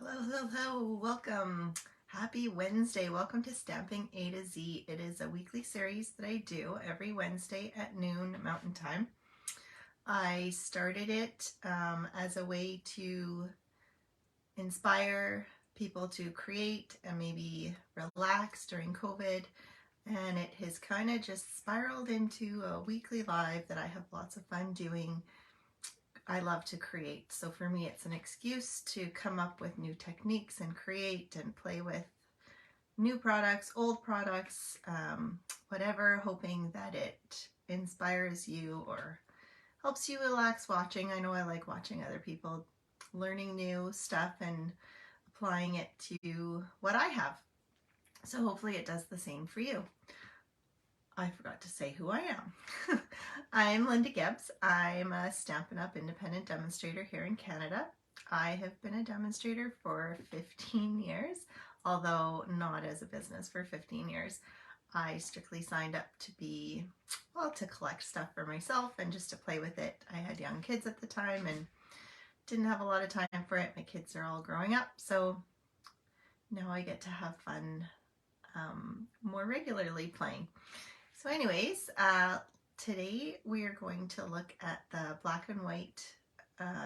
Hello, welcome. Happy Wednesday. Welcome to Stamping A to Z. It is a weekly series that I do every Wednesday at noon Mountain Time. I started it as a way to inspire people to create and maybe relax during COVID, and it has kind of just spiraled into a weekly live that I have lots of fun doing. I love to create, so for me it's an excuse to come up with new techniques and create and play with new products, old products, whatever, hoping that it inspires you or helps you relax watching. I know I like watching other people learning new stuff and applying it to what I have, so hopefully it does the same for you. I forgot to say who I am. I'm Linda Gibbs. I'm a Stampin' Up! Independent demonstrator here in Canada. I have been a demonstrator for 15 years, although not as a business for 15 years. I strictly signed up to be, well, to collect stuff for myself and just to play with it. I had young kids at the time and didn't have a lot of time for it. My kids are all growing up, so now I get to have fun more regularly playing. So anyways, today we are going to look at the black and white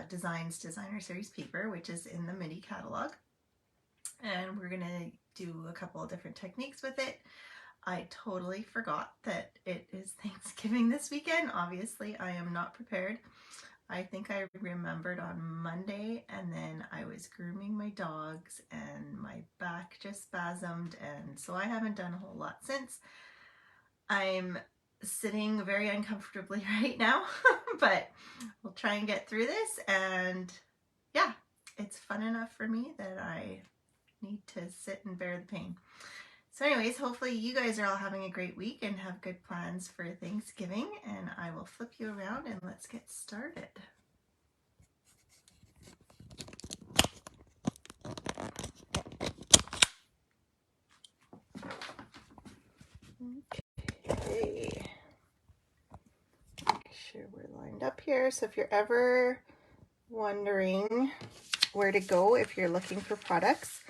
Designs Designer Series paper, which is in the MIDI catalog. And we're going to do a couple of different techniques with it. I totally forgot that it is Thanksgiving this weekend. Obviously, I am not prepared. I think I remembered on Monday, and then I was grooming my dogs and my back just spasmed, and so I haven't done a whole lot since. I'm sitting very uncomfortably right now, but we'll try and get through this, and yeah, it's fun enough for me that I need to sit and bear the pain. So anyways, hopefully you guys are all having a great week and have good plans for Thanksgiving, and I will flip you around and let's get started. Okay. Make sure we're lined up here. So if you're ever wondering where to go if you're looking for products,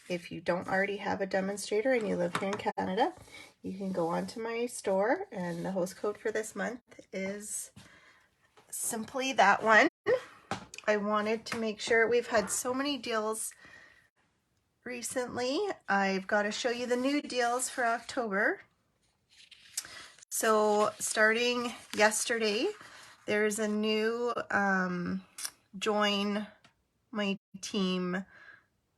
if you don't already have a demonstrator and you live here in Canada, you can go onto my store, and the host code for this month is simply that one. I wanted to make sure, we've had so many deals recently. I've got to show you the new deals for October. So starting yesterday, there's a new join my team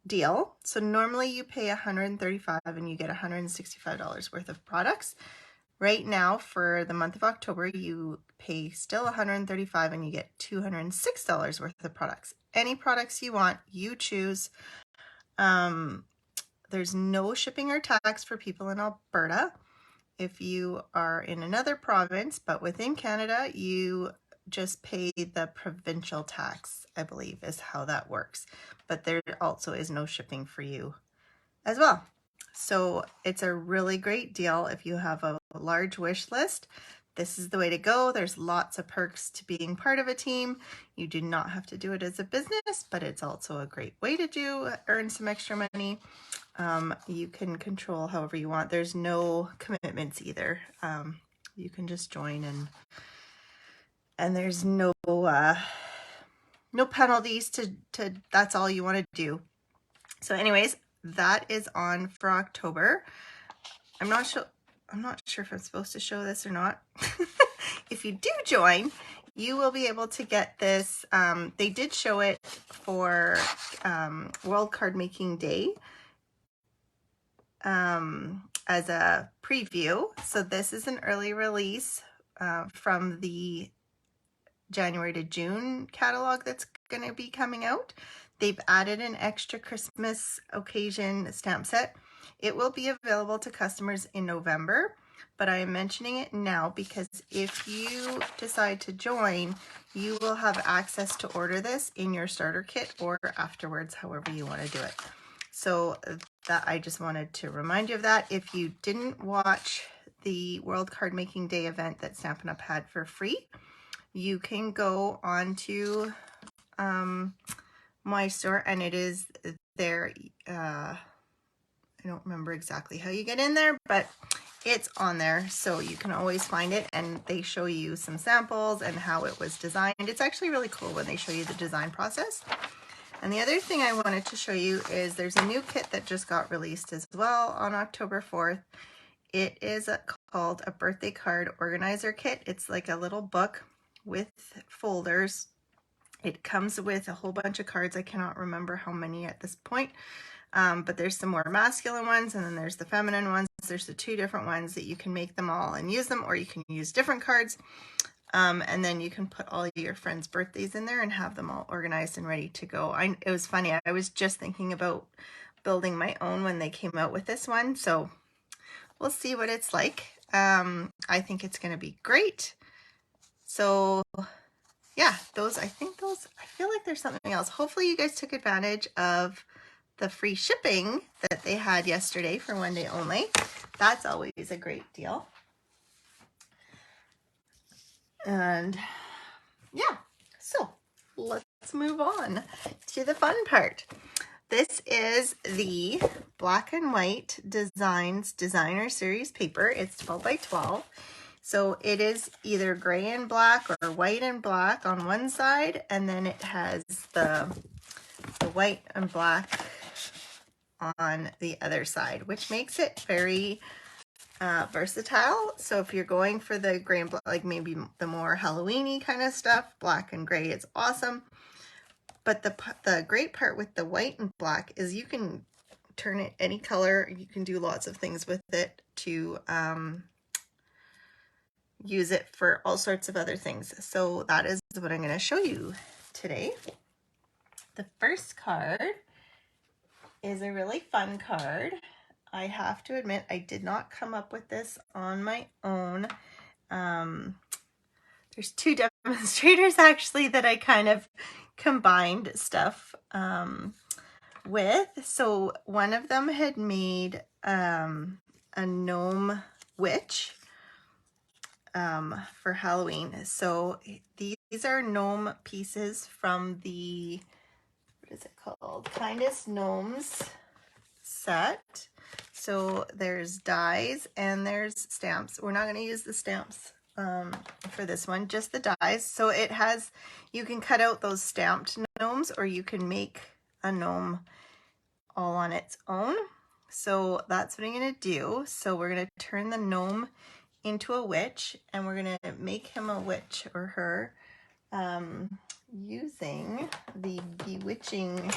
deal. So normally you pay $135 and you get $165 worth of products. Right now for the month of October, you pay still $135 and you get $206 worth of products. Any products you want, you choose. There's no shipping or tax for people in Alberta. If you are in another province, but within Canada, you just pay the provincial tax, I believe is how that works. But there also is no shipping for you as well. So it's a really great deal if you have a large wish list. This is the way to go. There's lots of perks to being part of a team. You do not have to do it as a business, but it's also a great way to earn some extra money. You can control however you want. There's no commitments either. You can just join, and there's no penalties to that's all you want to do. So anyways, that is on for October. I'm not sure if I'm supposed to show this or not. If you do join, you will be able to get this. They did show it for World Card Making Day as a preview. So this is an early release from the January to June catalog that's going to be coming out. They've added an extra Christmas occasion stamp set. It will be available to customers in November, but I am mentioning it now because if you decide to join, you will have access to order this in your starter kit or afterwards, however you want to do it. So that I just wanted to remind you of that. If you didn't watch the World Card Making Day event that Stampin' Up! Had for free, you can go on to my store, and it is there. I don't remember exactly how you get in there, but it's on there, so you can always find it, and they show you some samples and how it was designed. It's actually really cool when they show you the design process. And the other thing I wanted to show you is there's a new kit that just got released as well on October 4th. It is called a birthday card organizer kit. It's like a little book with folders. It comes with a whole bunch of cards. I cannot remember how many at this point, but there's some more masculine ones, and then there's the feminine ones. There's the two different ones that you can make them all and use them, or you can use different cards. And then you can put all your friends' birthdays in there and have them all organized and ready to go. It was funny. I was just thinking about building my own when they came out with this one, so we'll see what it's like. I think it's going to be great. So yeah, I feel like there's something else. Hopefully you guys took advantage of the free shipping that they had yesterday for one day only. That's always a great deal. And yeah, so let's move on to the fun part. This is the Black and White Designs Designer Series paper. It's 12 by 12. So it is either gray and black or white and black on one side, and then it has the white and black on the other side, which makes it very versatile. So if you're going for the gray and black, like maybe the more Halloween-y kind of stuff, black and gray is awesome. But the great part with the white and black is you can turn it any color. You can do lots of things with it to use it for all sorts of other things. So that is what I'm going to show you today. The first card is a really fun card. I have to admit, I did not come up with this on my own. There's two demonstrators actually that I kind of combined stuff with. So one of them had made a gnome witch for Halloween. So these are gnome pieces from the, what is it called? Kindest Gnomes set. So there's dies and there's stamps. We're not going to use the stamps for this one, just the dies. So it has, you can cut out those stamped gnomes, or you can make a gnome all on its own. So that's what I'm going to do. So we're going to turn the gnome into a witch, and we're going to make him a witch or her using the Bewitching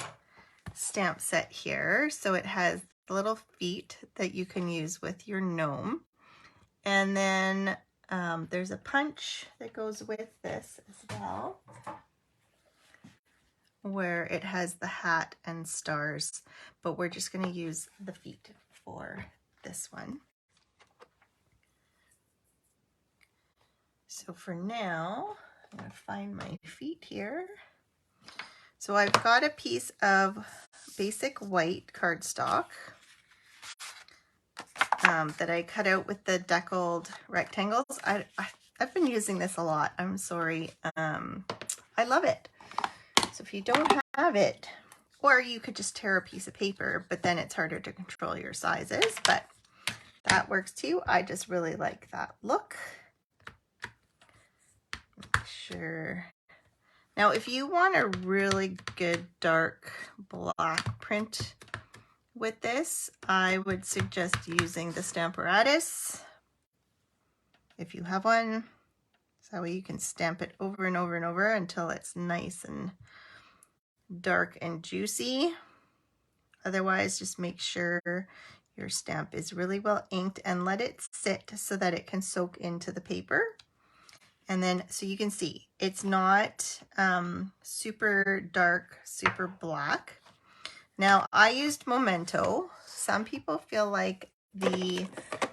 stamp set here. So it has little feet that you can use with your gnome, and then there's a punch that goes with this as well, where it has the hat and stars, but we're just going to use the feet for this one. So for now, I'm going to find my feet here. So I've got a piece of basic white cardstock that I cut out with the deckled rectangles. I've been using this a lot. I'm sorry. I love it. So if you don't have it, or you could just tear a piece of paper, but then it's harder to control your sizes, but that works too. I just really like that look. Make sure. Now, if you want a really good dark black print with this, I would suggest using the Stamparatus if you have one. So that way you can stamp it over and over and over until it's nice and dark and juicy. Otherwise, just make sure your stamp is really well inked and let it sit so that it can soak into the paper. And then, so you can see, it's not super dark, super black. Now, I used Memento. Some people feel like the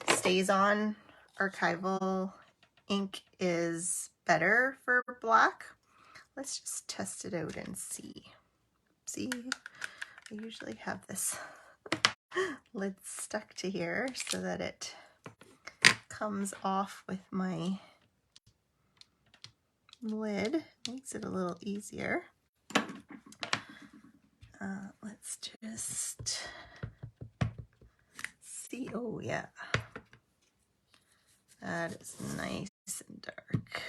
StazOn archival ink is better for black. Let's just test it out and see. See, I usually have this lid stuck to here so that it comes off with my lid. Makes it a little easier. Let's let's just see. Oh yeah, that is nice and dark.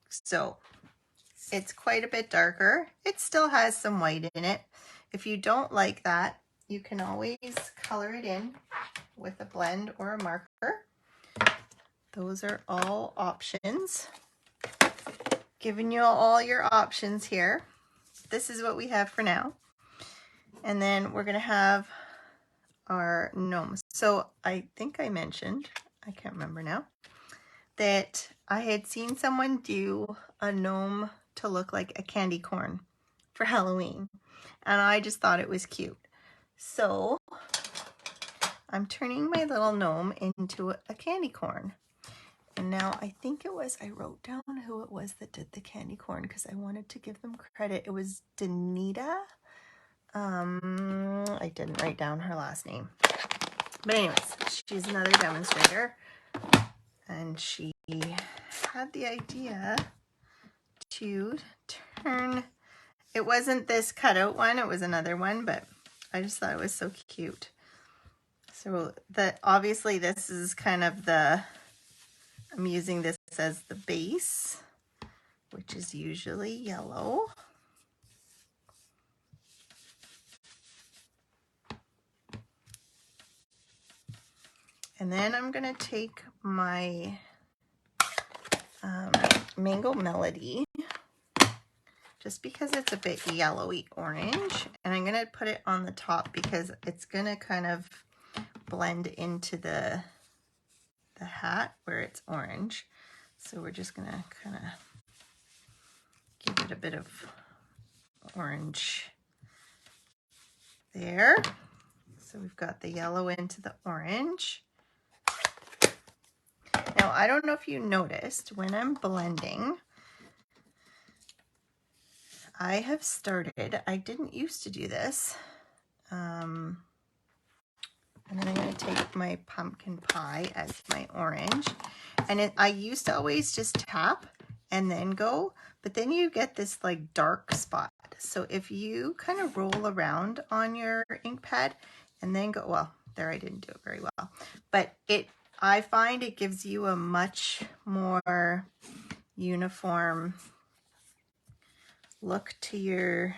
So it's quite a bit darker. It still has some white in it. If you don't like that, you can always color it in with a blend or a marker. Those are all options. Giving you all your options here. This is what we have for now. And then we're going to have our gnomes. So I think I mentioned, I can't remember now, that I had seen someone do a gnome to look like a candy corn for Halloween. And I just thought it was cute. So I'm turning my little gnome into a candy corn. And now I think it was, I wrote down who it was that did the candy corn because I wanted to give them credit. It was Danita. I didn't write down her last name. But anyways, she's another demonstrator. And she had the idea to turn, it wasn't this cutout one, it was another one, but I just thought it was so cute. So obviously this is kind of I'm using this as the base, which is usually yellow. And then I'm going to take my Mango Melody, just because it's a bit yellowy orange, and I'm going to put it on the top because it's going to kind of blend into the hat where it's orange. So we're just going to kind of give it a bit of orange there. So we've got the yellow into the orange. Now, I don't know if you noticed when I'm blending, I have started, I didn't used to do this. And then I'm going to take my pumpkin pie as my orange. And I used to always just tap and then go, but then you get this like dark spot. So if you kind of roll around on your ink pad and then go, well, there I didn't do it very well, but I find it gives you a much more uniform look to your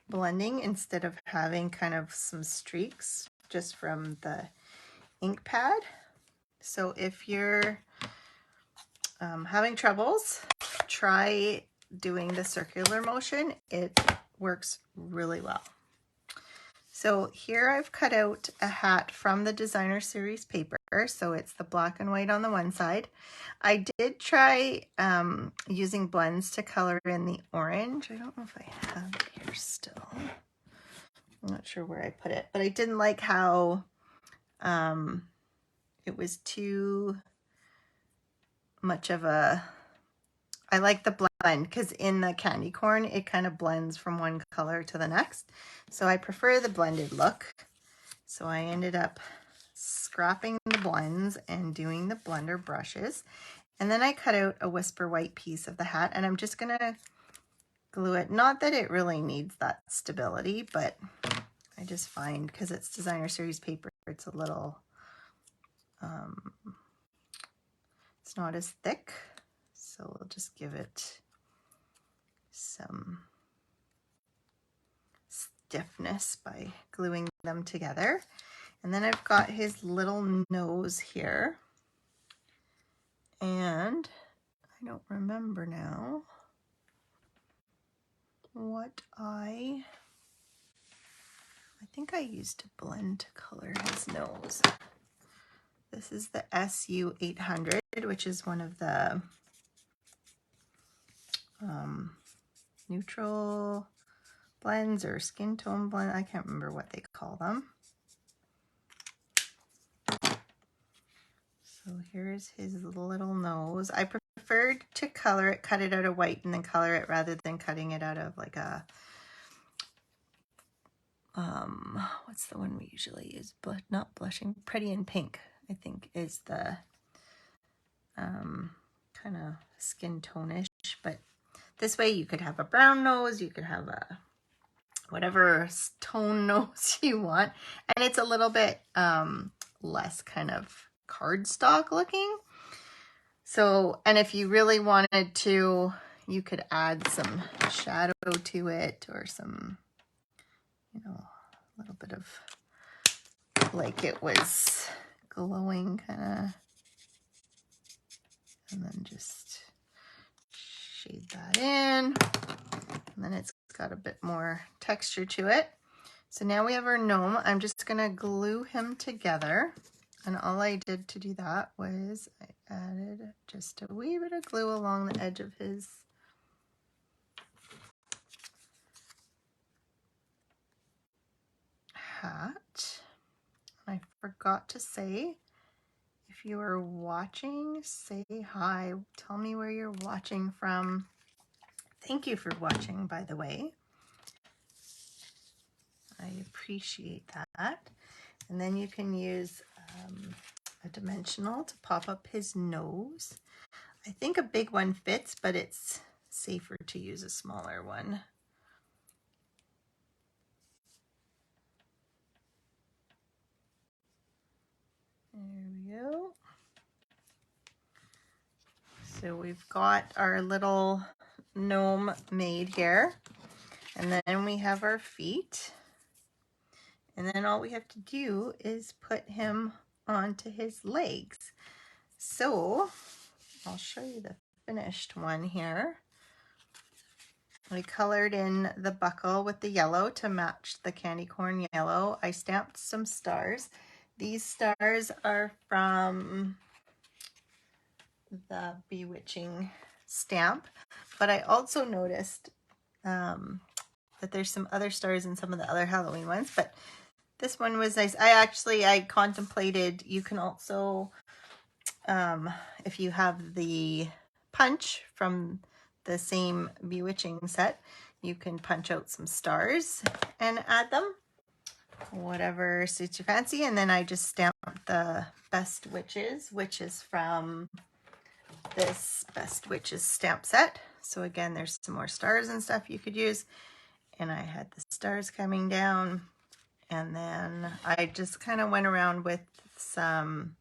blending instead of having kind of some streaks just from the ink pad. So if you're having troubles, try doing the circular motion. It works really well. So here I've cut out a hat from the designer series paper. So it's the black and white on the one side. I did try using blends to color in the orange. I don't know if I have it here still. I'm not sure where I put it, but I didn't like how it was too much of I like the blend because in the candy corn, it kind of blends from one color to the next. So I prefer the blended look. So I ended up scrapping the blends and doing the blender brushes. And then I cut out a whisper white piece of the hat, and I'm just going to glue it. Not that it really needs that stability, but I just find because it's designer series paper, it's a little, it's not as thick. So we'll just give it some stiffness by gluing them together. And then I've got his little nose here. And I don't remember now what I think I used a blend to color his nose. This is the SU 800, which is one of the neutral blends or skin tone blend. I can't remember what they call them. So here's his little nose. I preferred to color it, cut it out of white and then color it rather than cutting it out of like a, what's the one we usually use? Not blushing, Pretty in Pink, I think is the kind of skin tonish, but this way you could have a brown nose, you could have a whatever tone nose you want, and it's a little bit less kind of cardstock looking. So, and if you really wanted to, you could add some shadow to it, or some, you know, a little bit of like it was glowing kind of, and then just shade that in, and then it's got a bit more texture to it. So now we have our gnome. I'm just gonna glue him together, and all I did to do that was I added just a wee bit of glue along the edge of his hat. I forgot to say, if you are watching, say hi. Tell me where you're watching from. Thank you for watching, by the way. I appreciate that. And then you can use a dimensional to pop up his nose. I think a big one fits, but it's safer to use a smaller one. There we go. So we've got our little gnome made here, and then we have our feet, and then all we have to do is put him onto his legs. So I'll show you the finished one here. We colored in the buckle with the yellow to match the candy corn yellow. I stamped some stars. These stars are from the Bewitching stamp, but I also noticed that there's some other stars in some of the other Halloween ones, but this one was nice. I contemplated, you can also, if you have the punch from the same Bewitching set, you can punch out some stars and add them, whatever suits your fancy. And then I just stamped the Best Witches, which is from this Best Witches stamp set. So again, there's some more stars and stuff you could use. And I had the stars coming down, and then I just kind of went around with some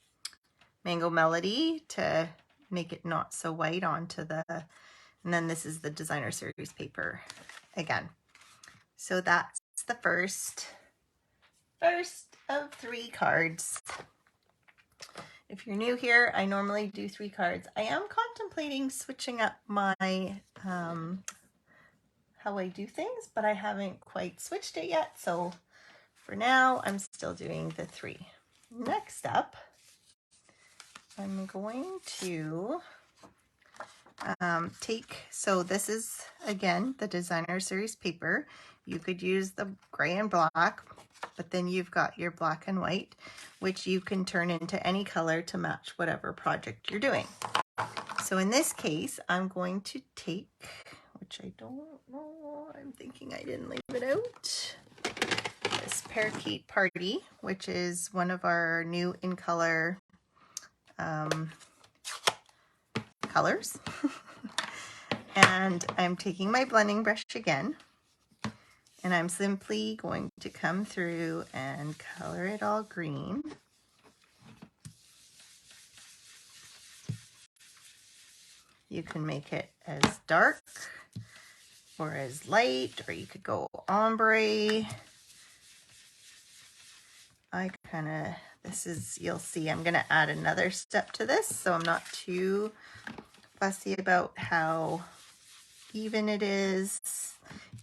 Mango Melody to make it not so white onto the, and then this is the designer series paper again. So that's the first of 3 cards. If you're new here, I normally do 3 cards. I am contemplating switching up my how I do things, but I haven't quite switched it yet. So for now, I'm still doing the 3. Next up, I'm going to so this is, again, the designer series paper. You could use the gray and black, but then you've got your black and white, which you can turn into any color to match whatever project you're doing. So in this case, I'm going to take, which I don't know, I'm thinking I didn't leave it out, this Parakeet Party, which is one of our new in color colors. And I'm taking my blending brush again, and I'm simply going to come through and color it all green. You can make it as dark or as light, or you could go ombre. This is, you'll see, I'm going to add another step to this, so I'm not too fussy about how even it is.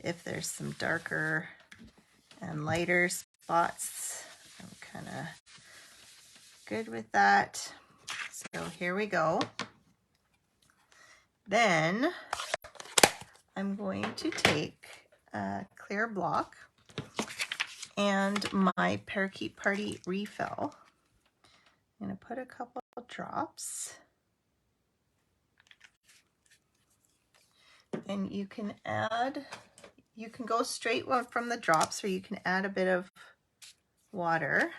If there's some darker and lighter spots, I'm kind of good with that. So here we go. Then I'm going to take a clear block and my Parakeet Party refill. I'm going to put a couple of drops. And you can add, you can go straight from the drops, or you can add a bit of water.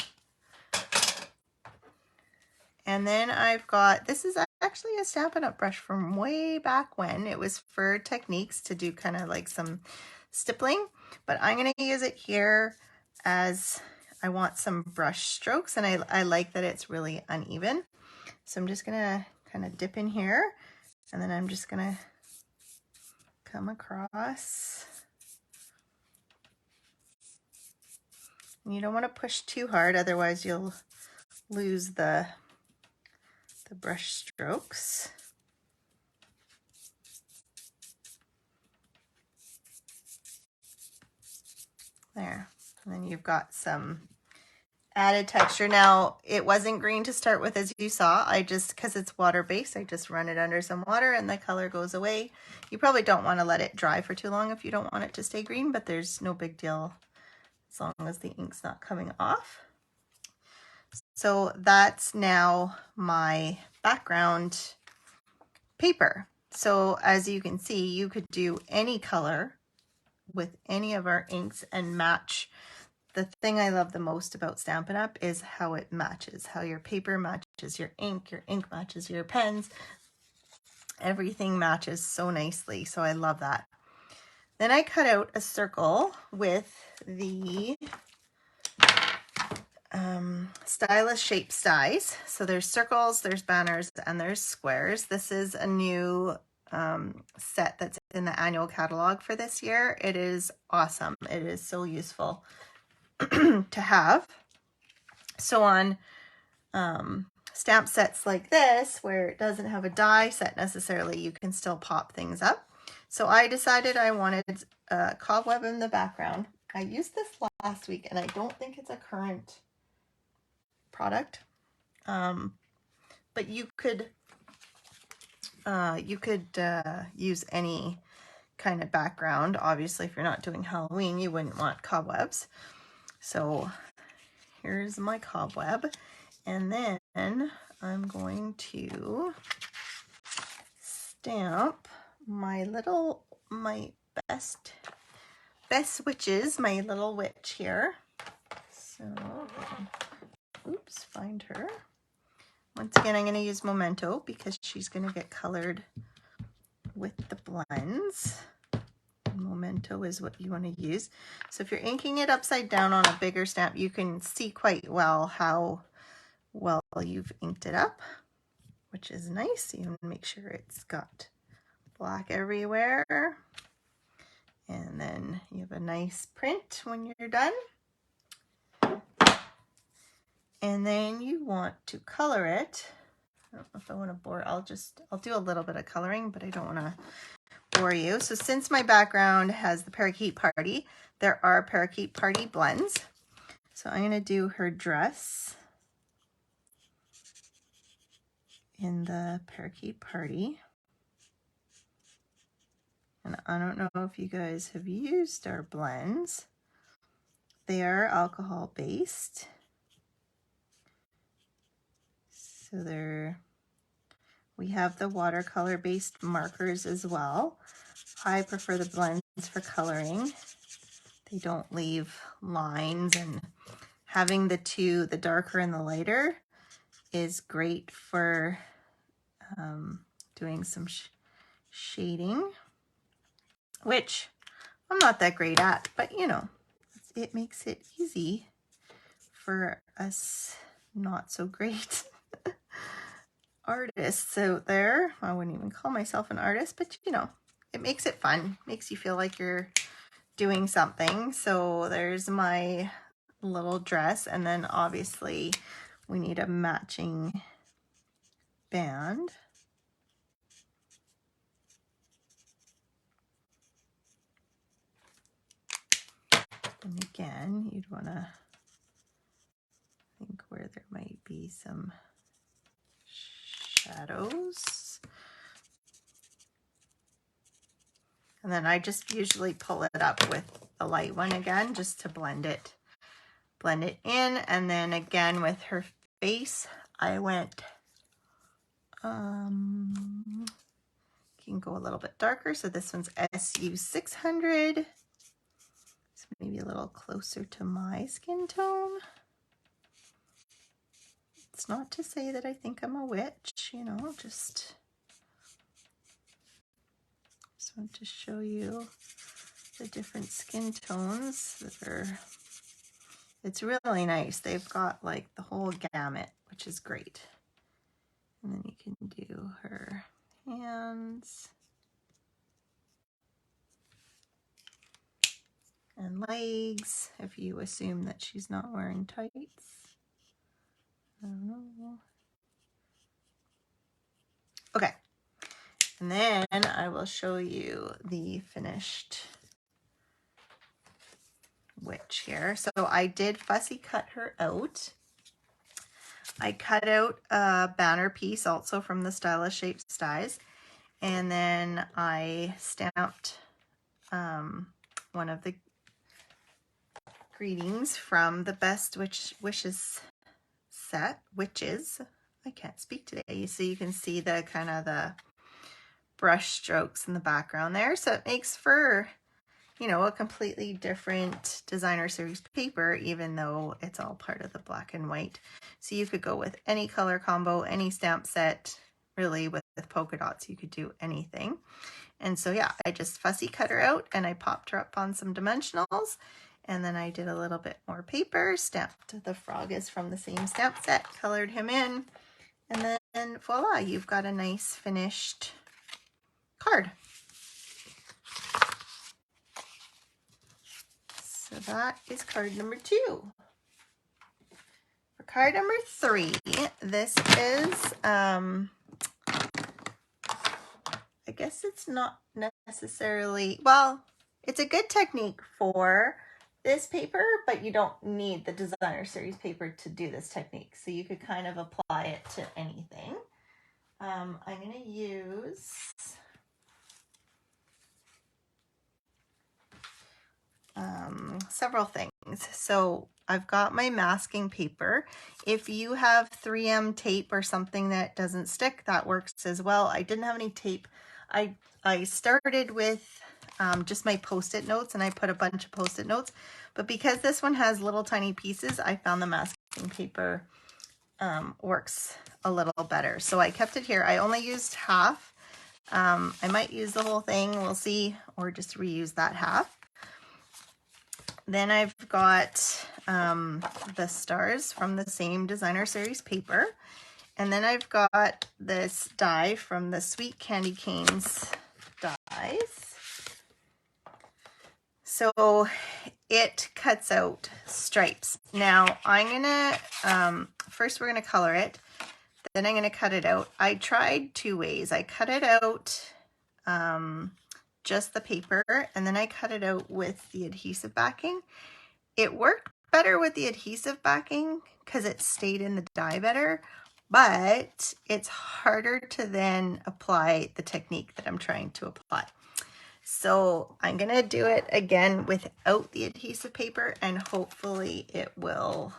And then I've got, this is actually a Stampin' Up! Brush from way back when. It was for techniques to do kind of like some stippling, but I'm going to use it here as I want some brush strokes, and I like that it's really uneven. So I'm just going to kind of dip in here, and then I'm just going to come across. And you don't want to push too hard, otherwise you'll lose the brush strokes. There. And then you've got some added texture. Now, it wasn't green to start with, as you saw. I just, because it's water-based, I just run it under some water and the color goes away. You probably don't want to let it dry for too long if you don't want it to stay green, but there's no big deal as long as the ink's not coming off. So that's now my background paper. So as you can see, you could do any color with any of our inks and match. The thing I love the most about Stampin' Up! Is how it matches, how your paper matches your ink matches your pens. Everything matches so nicely, so I love that. Then I cut out a circle with the stylus shape dies. So there's circles, there's banners, and there's squares. This is a new set that's in the annual catalog for this year. It is awesome. It is so useful to have. So on stamp sets like this, where it doesn't have a die set necessarily, you can still pop things up. So I decided I wanted Cobweb in the background. I used this last week, and I don't think it's a current product, but you could use any kind of background. Obviously, if you're not doing Halloween, you wouldn't want cobwebs. So here's my Cobweb, and then I'm going to stamp my best witches, my little witch here. So, oops, find her. Once again, I'm going to use Memento because she's going to get colored with the blends. Memento is what you want to use. So if you're inking it upside down on a bigger stamp, you can see quite well how well you've inked it up, which is nice. You want to make sure it's got black everywhere. And then you have a nice print when you're done. And then you want to color it. I don't know if I want to bore, I'll do a little bit of coloring, but I don't want to bore you. So since my background has the Parakeet Party, there are Parakeet Party blends. So I'm going to do her dress in the Parakeet Party. And I don't know if you guys have used our blends. They are alcohol based. So we have the watercolor based markers as well. I prefer the blends for coloring. They don't leave lines, and having the two, the darker and the lighter, is great for doing some shading, which I'm not that great at, but you know, it makes it easy for us not so great artists out there. I wouldn't even call myself an artist, but you know, it makes it fun, makes you feel like you're doing something. So there's my little dress, and then obviously we need a matching band. And again, you'd want to think where there might be some shadows. And then I just usually pull it up with the light one again, just to blend it in. And then again with her face, I went, you can go a little bit darker. So this one's SU 600. So maybe a little closer to my skin tone. It's not to say that I think I'm a witch, you know, just want to show you the different skin tones that are, it's really nice. They've got like the whole gamut, which is great. And then you can do her hands and legs if you assume that she's not wearing tights. I don't know. Okay, and then I will show you the finished witch here. So I did fussy cut her out. I cut out a banner piece also from the Stylish Shapes Dies, and then I stamped one of the greetings from the Best Wishes set, witches. I can't speak today. So you can see the kind of the brush strokes in the background there. So it makes for, you know, a completely different designer series paper, even though it's all part of the black and white. So you could go with any color combo, any stamp set, really with polka dots, you could do anything. And so yeah, I just fussy cut her out and I popped her up on some dimensionals. And then I did a little bit more paper, stamped the frog is from the same stamp set, colored him in, and then voila, you've got a nice finished card. So that is card number 2. For card number 3, this is, I guess it's not necessarily, well, it's a good technique for this paper, but you don't need the designer series paper to do this technique. So you could kind of apply it to anything. I'm going to use several things. So I've got my masking paper. If you have 3M tape or something that doesn't stick, that works as well. I didn't have any tape. I started with just my Post-it notes, and I put a bunch of Post-it notes, but because this one has little tiny pieces, I found the masking paper works a little better. So I kept it here. I only used half. I might use the whole thing, we'll see, or just reuse that half. Then I've got the stars from the same designer series paper. And then I've got this die from the Sweet Candy Canes dies. So it cuts out stripes. Now I'm gonna, first we're gonna color it, then I'm gonna cut it out. I tried 2 ways. I cut it out just the paper, and then I cut it out with the adhesive backing. It worked better with the adhesive backing because it stayed in the die better, but it's harder to then apply the technique that I'm trying to apply. So I'm gonna do it again without the adhesive paper, and hopefully it will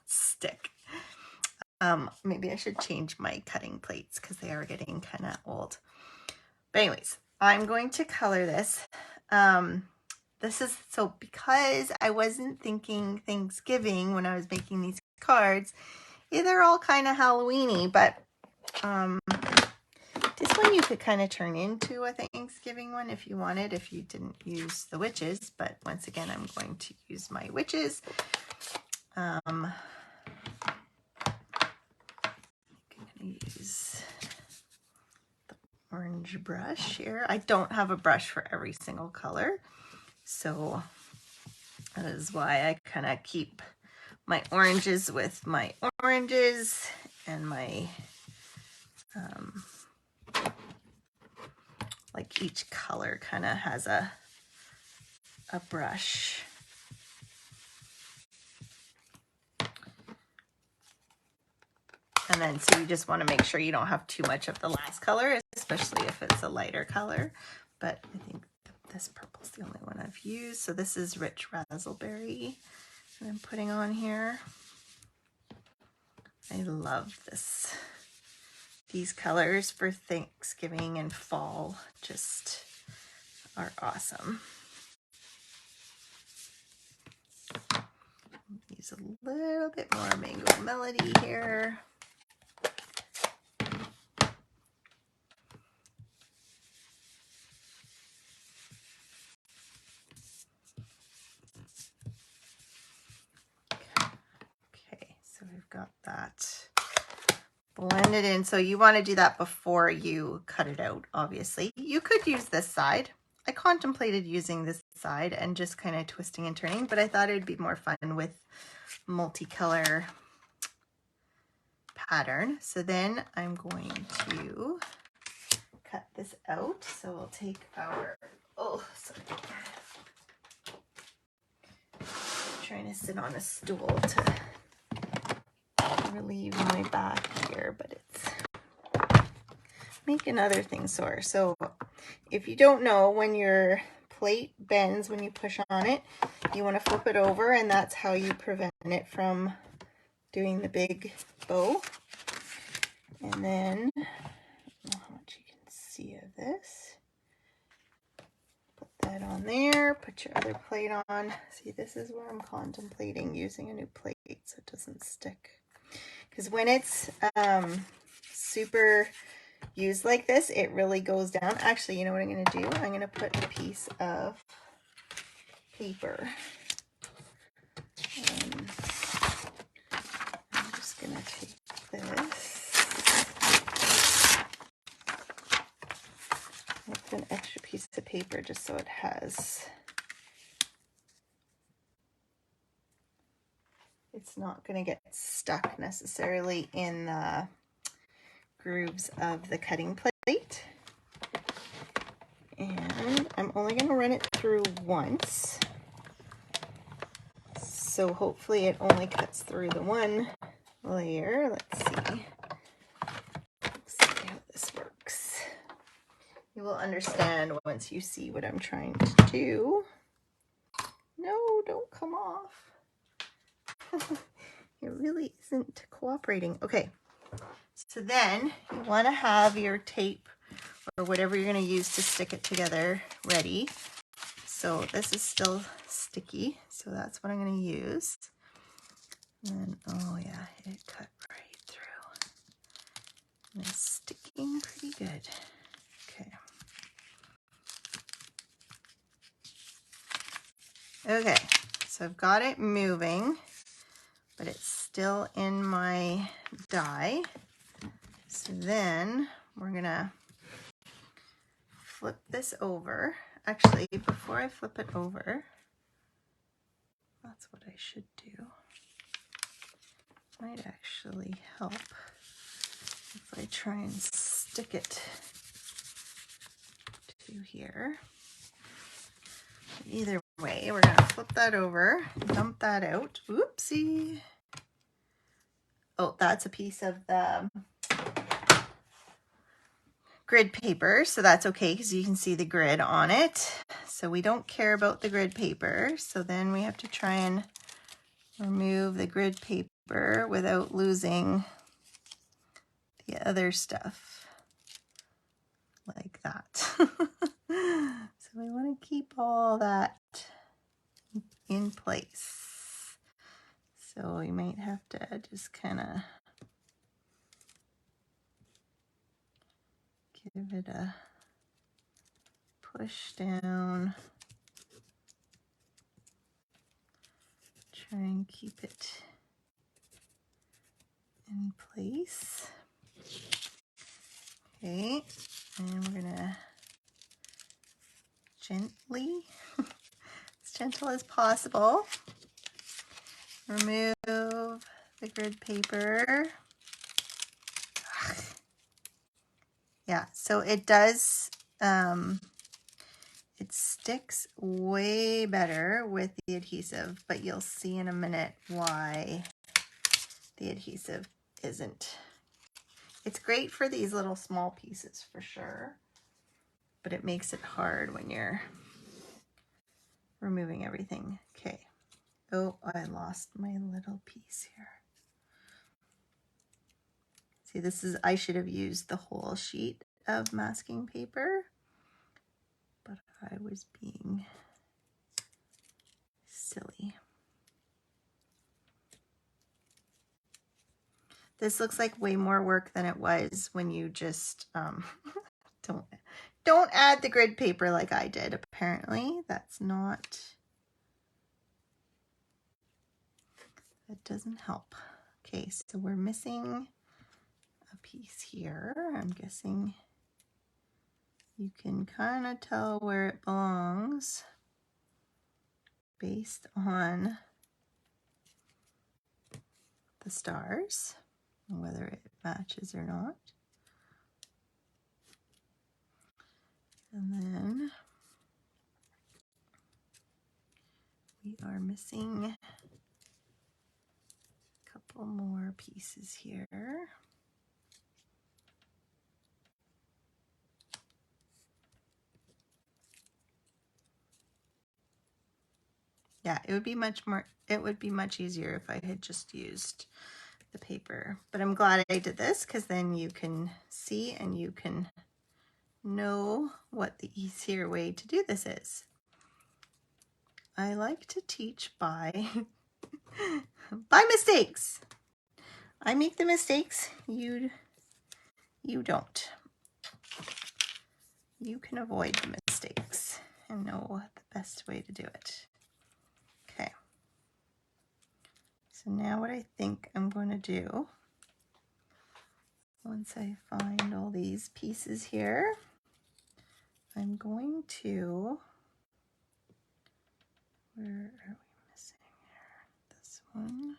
stick. Maybe I should change my cutting plates because they are getting kind of old. But anyways, I'm going to color this. This is, so because I wasn't thinking Thanksgiving when I was making these cards, yeah, they're all kind of Halloween-y, but this one you could kind of turn into a Thanksgiving one if you wanted, if you didn't use the witches. But once again, I'm going to use my witches. I'm going to use the orange brush here. I don't have a brush for every single color, so that is why I kind of keep my oranges with my oranges, and my like each color kind of has a brush. And then so you just want to make sure you don't have too much of the last color, especially if it's a lighter color. But I think this purple's the only one I've used. So this is Rich Razzleberry that I'm putting on here. I love this. These colors for Thanksgiving and fall just are awesome. Use a little bit more Mango Melody here. got that blended in. So you want to do that before you cut it out, obviously. You could use this side. I contemplated using this side and just kind of twisting and turning, but I thought it would be more fun with multicolor pattern. So then I'm going to cut this out. So we'll take our, trying to sit on a stool to relieve my back here, but it's making other things sore. So if you don't know, when your plate bends when you push on it, you want to flip it over, and that's how you prevent it from doing the big bow. And then, I don't know how much you can see of this. Put that on there, put your other plate on. See, this is where I'm contemplating using a new plate so it doesn't stick. Because when it's super used like this, it really goes down. Actually, you know what I'm going to do? I'm going to put a piece of paper. I'm just going to take this. I'll put an extra piece of paper just so it has, it's not going to get stuck necessarily in the grooves of the cutting plate. And I'm only going to run it through once. So hopefully it only cuts through the one layer. Let's see. Let's see how this works. You will understand once you see what I'm trying to do. No, don't come off. It really isn't cooperating. Okay, so then you want to have your tape or whatever you're going to use to stick it together ready. So this is still sticky, so that's what I'm going to use. And oh yeah, it cut right through. And it's sticking pretty good. Okay. Okay, so I've got it moving, but it's still in my die. So then we're gonna flip this over. Actually, before I flip it over, that's what I should do. Might actually help if I try and stick it to here. Either way, we're gonna flip that over, dump that out. Oopsie. Oh, that's a piece of the grid paper, so that's okay because you can see the grid on it. So we don't care about the grid paper. So then we have to try and remove the grid paper without losing the other stuff like that. So we want to keep all that in place. So you might have to just kind of give it a push down. Try and keep it in place. Okay, and we're gonna gently, as gentle as possible, remove the grid paper. Yeah, so it does, it sticks way better with the adhesive, but you'll see in a minute why the adhesive isn't. It's great for these little small pieces for sure, but it makes it hard when you're removing everything. Okay. Oh, I lost my little piece here. See, this is, I should have used the whole sheet of masking paper, but I was being silly. This looks like way more work than it was when you just don't add the grid paper like I did. Apparently, that's not, that doesn't help. Okay, so we're missing a piece here. I'm guessing you can kind of tell where it belongs based on the stars, whether it matches or not. And then we are missing a couple more pieces here. Yeah, it would be much easier if I had just used the paper. But I'm glad I did this because then you can see and you can know what the easier way to do this is. I like to teach by by mistakes. I make the mistakes, you don't. You can avoid the mistakes and know the best way to do it. Okay. So now what I think I'm going to do, once I find all these pieces here, I'm going to, where are we missing here? This one.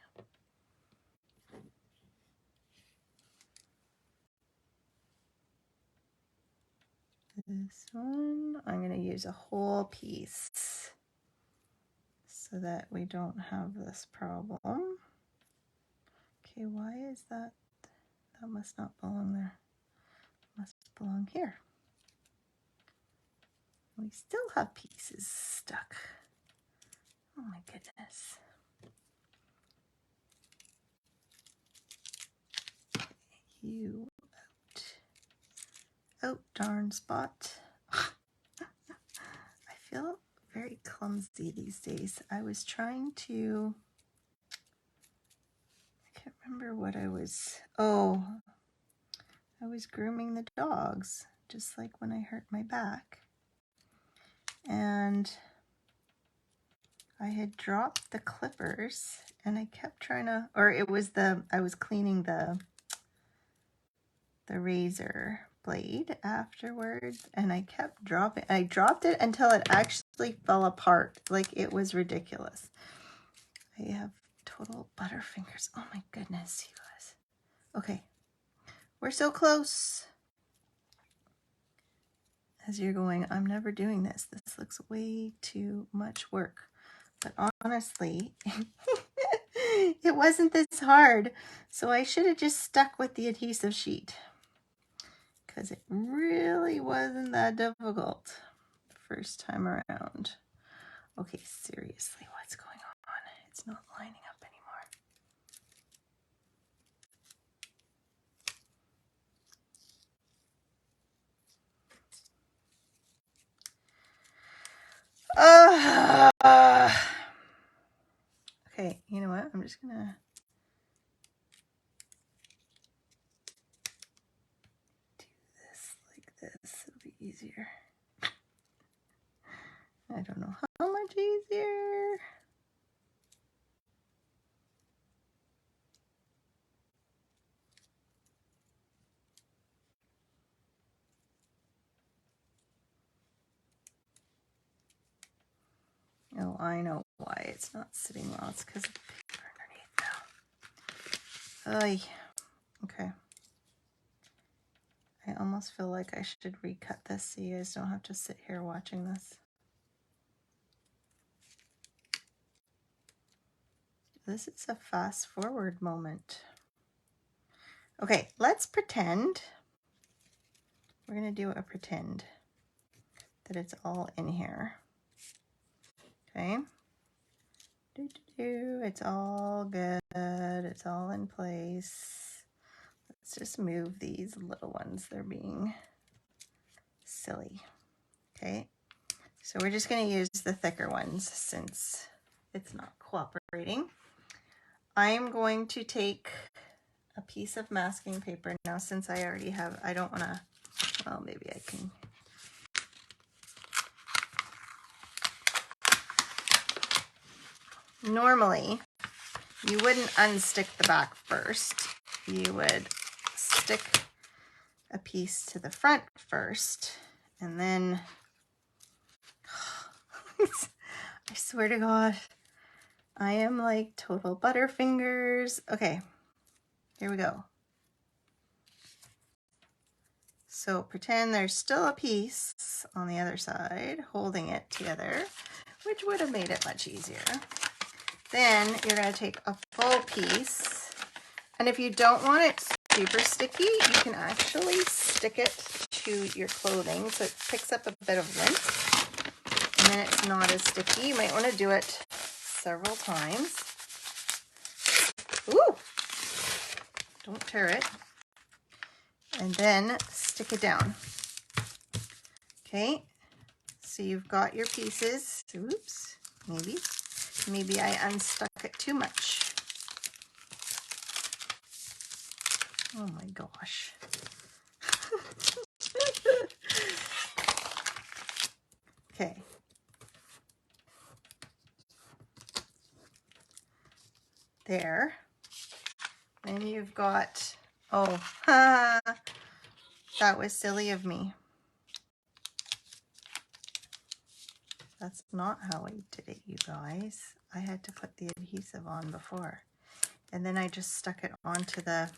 This one, I'm going to use a whole piece so that we don't have this problem. Okay, why is that? That must not belong there. It must belong here. We still have pieces stuck. Oh my goodness. You out, darn spot. I feel very clumsy these days. I was trying to, I can't remember what I was, I was grooming the dogs, just like when I hurt my back. And I had dropped the clippers and I kept trying to, or it was I was cleaning the razor blade afterwards and I kept dropping. I dropped it until it actually fell apart. Like, it was ridiculous. I have total butterfingers. Oh my goodness, you guys. Okay, we're so close. As you're going, I'm never doing this. This looks way too much work. But honestly, it wasn't this hard. So I should have just stuck with the adhesive sheet, because it really wasn't that difficult the first time around. Okay, seriously, what's going on? It's not lining up anymore. Okay, you know what? I'm just gonna do this like this. It'll be easier. I don't know how much easier. Oh, I know why it's not sitting well. It's because of the paper underneath now. Okay. I almost feel like I should recut this so you guys don't have to sit here watching this. This is a fast forward moment. Okay, let's pretend. We're going to do a pretend that it's all in here. Okay. It's all good. It's all in place. Let's just move these little ones. They're being silly. Okay. So we're just going to use the thicker ones since it's not cooperating. I'm going to take a piece of masking paper. Now, since I already have, I don't want to, well, maybe I can. Normally, you wouldn't unstick the back first. You would stick a piece to the front first, and then I swear to God, I am like total butterfingers. Okay, here we go. So pretend there's still a piece on the other side holding it together, which would have made it much easier. Then you're going to take a full piece, and if you don't want it super sticky, you can actually stick it to your clothing so it picks up a bit of lint, and then it's not as sticky. You might want to do it several times. Ooh! Don't tear it. And then stick it down. Okay, so you've got your pieces. Oops, maybe I unstuck it too much. Oh my gosh. Okay. There. Then you've got, oh, that was silly of me. That's not how I did it, you guys. I had to put the adhesive on before. And then I just stuck it onto the,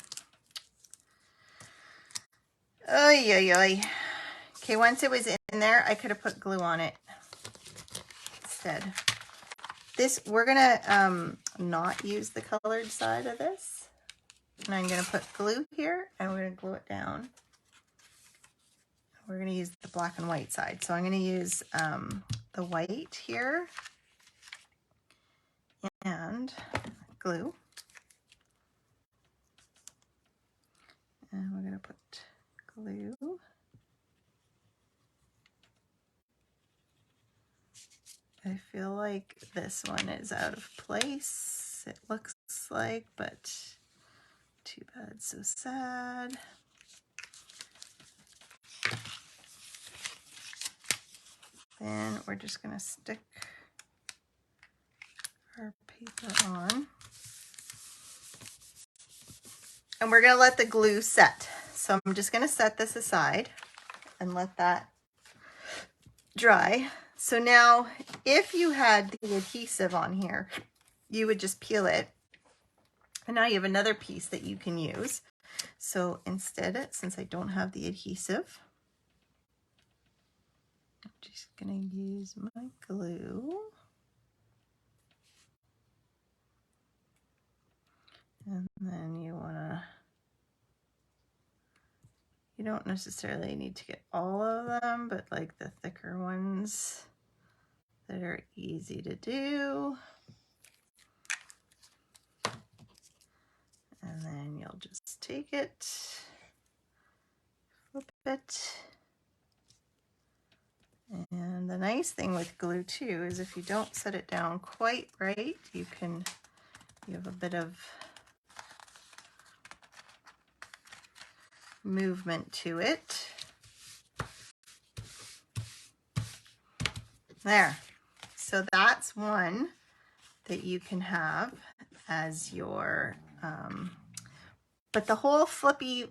Okay, once it was in there, I could have put glue on it instead. This, we're gonna not use the colored side of this. And I'm gonna put glue here, and we're gonna glue it down. We're gonna use the black and white side. So I'm gonna use the white here and glue. And we're gonna put glue. I feel like this one is out of place, it looks like, but too bad, so sad. Then we're just gonna stick our paper on. And we're gonna let the glue set. So I'm just gonna set this aside and let that dry. So now, if you had the adhesive on here, you would just peel it. And now you have another piece that you can use. So instead, since I don't have the adhesive, I'm just gonna use my glue. And then you don't necessarily need to get all of them, but like the thicker ones that are easy to do. And then you'll just take it, flip it. And the nice thing with glue too is if you don't set it down quite right, you have a bit of movement to it. There. So that's one that you can have as your, but the whole flippy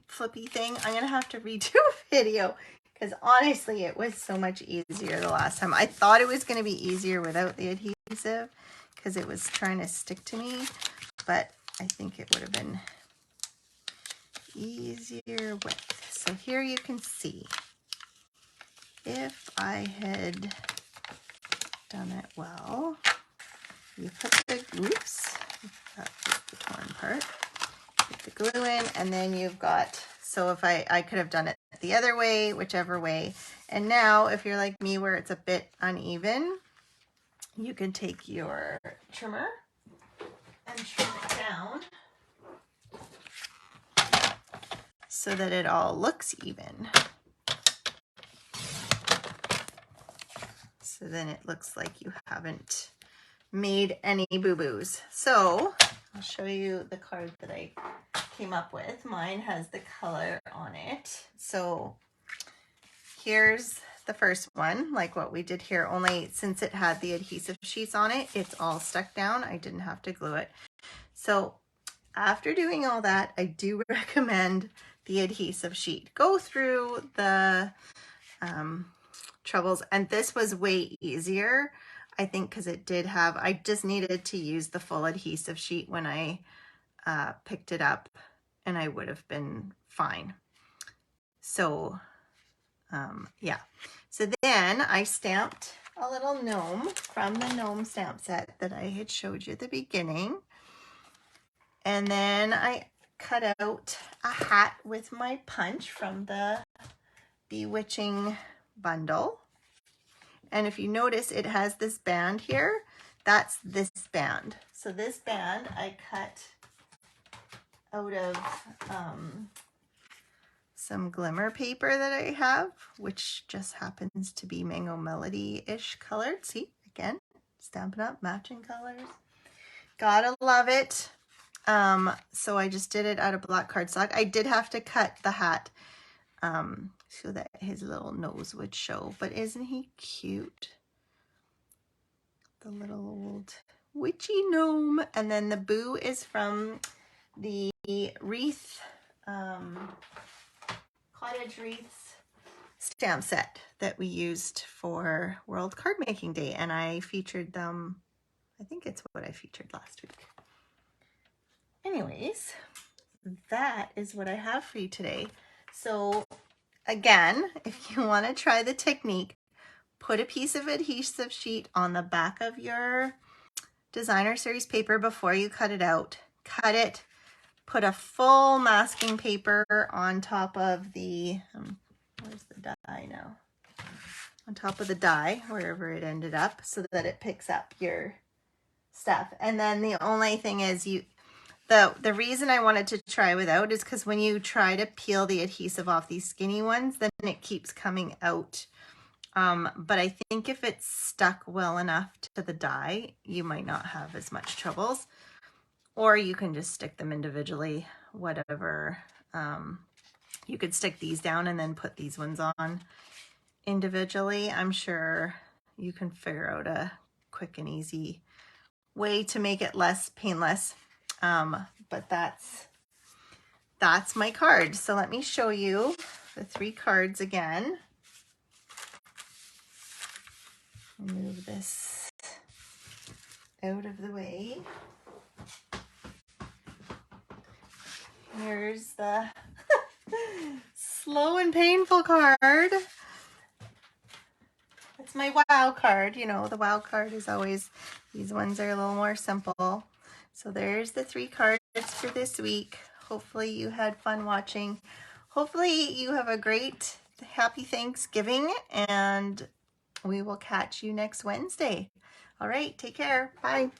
thing, I'm gonna have to redo a video because honestly, it was so much easier the last time. I thought it was gonna be easier without the adhesive because it was trying to stick to me, but I think it would have been easier with. So here you can see, if I had done it well, you put the, oops, that's the torn part, put the glue in, and then you've got, so if I could have done it the other way, whichever way, and now if you're like me where it's a bit uneven, you can take your trimmer and trim it down so that it all looks even. So then it looks like you haven't made any boo-boos. So I'll show you the card that I came up with. Mine has the color on it. So here's the first one, like what we did here, only since it had the adhesive sheets on it, it's all stuck down. I didn't have to glue it. So after doing all that, I do recommend the adhesive sheet. Go through the troubles, and this was way easier, I think, because it did have, I just needed to use the full adhesive sheet when I picked it up, and I would have been fine. So yeah, so then I stamped a little gnome from the gnome stamp set that I had showed you at the beginning, and then I cut out a hat with my punch from the Bewitching bundle. And if you notice, it has this band here. That's this band. So this band I cut out of some glimmer paper that I have, which just happens to be Mango Melody-ish colored. See, again, Stampin' Up, matching colors. Gotta love it. So I just did it out of black cardstock. I did have to cut the hat so that his little nose would show, but isn't he cute? The little old witchy gnome. And then the boo is from the wreath, cottage wreaths stamp set that we used for World Card Making Day, and I featured them. I think it's what I featured last week. Anyways, that is what I have for you today. So again, if you want to try the technique, put a piece of adhesive sheet on the back of your designer series paper before you cut it out. Cut it, put a full masking paper on top of the, where's the die now? On top of the die, wherever it ended up, so that it picks up your stuff. And then the only thing is the reason I wanted to try without is because when you try to peel the adhesive off these skinny ones, then it keeps coming out. But I think if it's stuck well enough to the die, you might not have as much troubles. Or you can just stick them individually, whatever. You could stick these down and then put these ones on individually. I'm sure you can figure out a quick and easy way to make it less painless. But that's my card. So let me show you the 3 cards again. Move this out of the way. Here's the slow and painful card. It's my wow card. You know, the wow card is always, these ones are a little more simple. So there's the 3 cards for this week. Hopefully you had fun watching. Hopefully you have a great, happy Thanksgiving, and we will catch you next Wednesday. All right, take care. Bye.